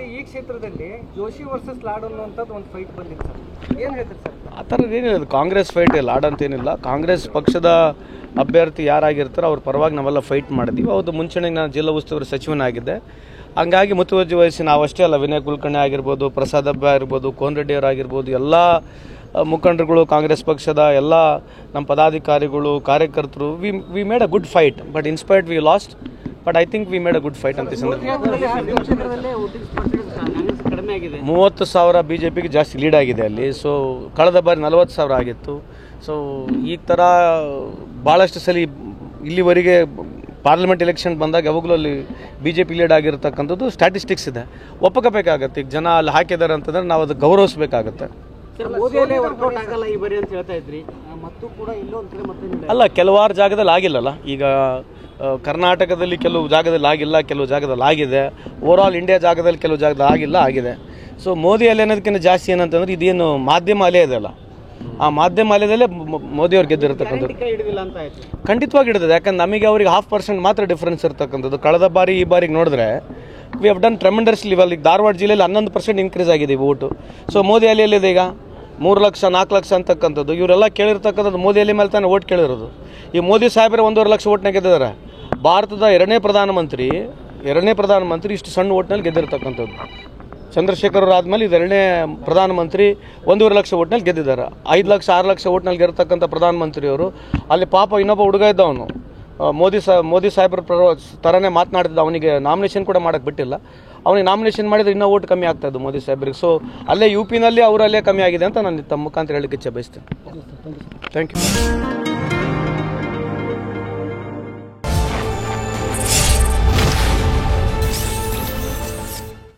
ಈ ಕ್ಷೇತ್ರದಲ್ಲಿ ಜೋಶಿ ವರ್ಸಸ್ ಲಾಡ್ ಅನ್ನುವಂಥದ್ದು ಒಂದು ಫೈಟ್ ಬಂದಿತ್ತು ಸರ್, ಏನು ಹೇಳ್ತೀರಿ ಸರ್? ಆ ಥರದ್ದು ಏನಿಲ್ಲ, ಕಾಂಗ್ರೆಸ್ ಫೈಟ್ ಲಾಡ್ ಅಂತೇನಿಲ್ಲ. ಕಾಂಗ್ರೆಸ್ ಪಕ್ಷದ ಅಭ್ಯರ್ಥಿ ಯಾರಾಗಿರ್ತಾರೋ ಅವ್ರ ಪರವಾಗಿ ನಾವೆಲ್ಲ ಫೈಟ್ ಮಾಡಿದ್ದೀವಿ. ಹೌದು, ಮುಂಚೆನೇ ನಾನು ಜಿಲ್ಲಾ ಉಸ್ತುವಾರಿ ಸಚಿವನಾಗಿದ್ದೆ. ಹಂಗಾಗಿ ಮುತುವರ್ಜಿ ವಹಿಸಿ ನಾವಷ್ಟೇ ಅಲ್ಲ, ವಿನಯ್ ಕುಲಕರ್ಣಿ ಆಗಿರ್ಬೋದು, ಪ್ರಸಾದ್ ಹಬ್ಬ ಆಗಿರ್ಬೋದು, ಕೋನ್ ರೆಡ್ಡಿ ಅವರಾಗಿರ್ಬೋದು, ಎಲ್ಲ ಮುಖಂಡರುಗಳು, ಕಾಂಗ್ರೆಸ್ ಪಕ್ಷದ ಎಲ್ಲ ನಮ್ಮ ಪದಾಧಿಕಾರಿಗಳು, ಕಾರ್ಯಕರ್ತರು, we made a good fight. But inspired V last, but I think we made a good fight ಅಂತ ಸಂದರ್ಭ. 30,000 BJPಗೆ ಜಾಸ್ತಿ ಲೀಡ್ ಆಗಿದೆ ಅಲ್ಲಿ. ಸೊ ಕಳೆದ ಬಾರಿ 40,000 ಆಗಿತ್ತು. ಸೊ ಈ ಥರ ಭಾಳಷ್ಟು ಸಲ ಇಲ್ಲಿವರೆಗೆ ಪಾರ್ಲಿಮೆಂಟ್ ಎಲೆಕ್ಷನ್ ಬಂದಾಗ ಯಾವಾಗಲೂ ಅಲ್ಲಿ BJP ಲೀಡ್ ಆಗಿರ್ತಕ್ಕಂಥದ್ದು ಸ್ಟ್ಯಾಟಿಸ್ಟಿಕ್ಸ್ ಇದೆ, ಒಪ್ಪಬೇಕಾಗತ್ತೆ. ಈಗ ಜನ ಅಲ್ಲಿ ಹಾಕಿದ್ದಾರೆ ಅಂತಂದ್ರೆ ನಾವು ಅದು ಗೌರವಿಸಬೇಕಾಗತ್ತೆ. ಅಲ್ಲ, ಕೆಲವಾರು ಜಾಗದಲ್ಲಿ ಆಗಿಲ್ಲಲ್ಲ. ಈಗ ಕರ್ನಾಟಕದಲ್ಲಿ ಕೆಲವು ಜಾಗದಲ್ಲಿ ಆಗಿಲ್ಲ, ಕೆಲವು ಜಾಗದಲ್ಲಿ ಆಗಿದೆ. ಓವರಾಲ್ ಇಂಡಿಯಾ ಜಾಗದಲ್ಲಿ ಕೆಲವು ಜಾಗದಲ್ಲಿ ಆಗಿಲ್ಲ, ಆಗಿದೆ. ಸೊ ಮೋದಿ ಅಲೆ ಅನ್ನೋದಕ್ಕಿಂತ ಜಾಸ್ತಿ ಏನಂತಂದ್ರೆ ಇದೇನು ಮಾಧ್ಯಮ ಅಲೆ ಇದೆಯಲ್ಲ, ಆ ಮಾಧ್ಯಮ ಅಲೆದಲ್ಲೇ ಮೋದಿಯವ್ರು ಗೆದ್ದಿರ್ತಕ್ಕಂಥದ್ದು. ಖಂಡಿತವಾಗಿ ಹಿಡಿದಿದೆ. ಯಾಕಂದ್ರೆ ನಮಗೆ ಅವ್ರಿಗೆ 0.5% ಮಾತ್ರ ಡಿಫ್ರೆನ್ಸ್ ಇರ್ತಕ್ಕಂಥದ್ದು. ಕಳೆದ ಬಾರಿ ಈ ಬಾರಿಗೆ ನೋಡಿದ್ರೆ we have done tremendous level. ಈಗ ಧಾರವಾಡ ಜಿಲ್ಲೆಯಲ್ಲಿ 11% ಇನ್ಕ್ರೀಸ್ ಆಗಿದೆ ಓಟು. ಸೊ ಮೋದಿ ಅಲೆಯಲ್ಲಿದೆ ಈಗ 3 ಲಕ್ಷ 4 ಲಕ್ಷ ಅಂತಕ್ಕಂಥದ್ದು. ಇವರೆಲ್ಲ ಕೇಳಿರ್ತಕ್ಕಂಥದ್ದು ಮೋದಿ ಅಲೆ ಮೇಲೆ ತಾನೇ ಓಟ್ ಕೇಳಿರೋದು. ಈ ಮೋದಿ ಸಾಹೇಬರ 1.5 ಲಕ್ಷ ಓಟ್ನಾಗ ಗೆದ್ದಿದ್ದಾರೆ. ಭಾರತದ ಎರಡನೇ ಪ್ರಧಾನಮಂತ್ರಿ ಇಷ್ಟು ಸಣ್ಣ ಓಟ್ನಲ್ಲಿ ಗೆದ್ದಿರ್ತಕ್ಕಂಥದ್ದು. ಚಂದ್ರಶೇಖರ್ ಅವರು ಆದಮೇಲೆ ಇದು ಎರಡನೇ ಪ್ರಧಾನಮಂತ್ರಿ 1.5 ಲಕ್ಷ ಓಟ್ನಲ್ಲಿ ಗೆದ್ದಿದ್ದಾರೆ. 5 ಲಕ್ಷ 6 ಲಕ್ಷ ಓಟ್ನಲ್ಲಿ ಗೆರ್ತಕ್ಕಂಥ ಪ್ರಧಾನಮಂತ್ರಿಯವರು ಅಲ್ಲಿ ಪಾಪ ಇನ್ನೊಬ್ಬ ಹುಡುಗ ಇದ್ದ, ಅವನು ಮೋದಿ ಸಾಹೇಬ್ರ ಥರನೇ ಮಾತನಾಡ್ತಿದ್ದ. ಅವನಿಗೆ ನಾಮಿನೇಷನ್ ಕೂಡ ಮಾಡೋಕ್ಕೆ ಬಿಟ್ಟಿಲ್ಲ. ಅವನಿಗೆ ನಾಮಿನೇಷನ್ ಮಾಡಿದ್ರೆ ಇನ್ನೂ ಓಟ್ ಕಮ್ಮಿ ಆಗ್ತಾ ಇದ್ದು ಮೋದಿ ಸಾಹೇಬ್ರಿಗೆ. ಸೊ ಅಲ್ಲೇ UP ನಲ್ಲಿ ಅವರಲ್ಲೇ ಕಮ್ಮಿ ಆಗಿದೆ ಅಂತ ನಾನು ತಮ್ಮ ಮುಖಾಂತರ ಹೇಳಲಿಕ್ಕೆ ಇಚ್ಛೆ ಬಯಸ್ತೇನೆ. Thank you.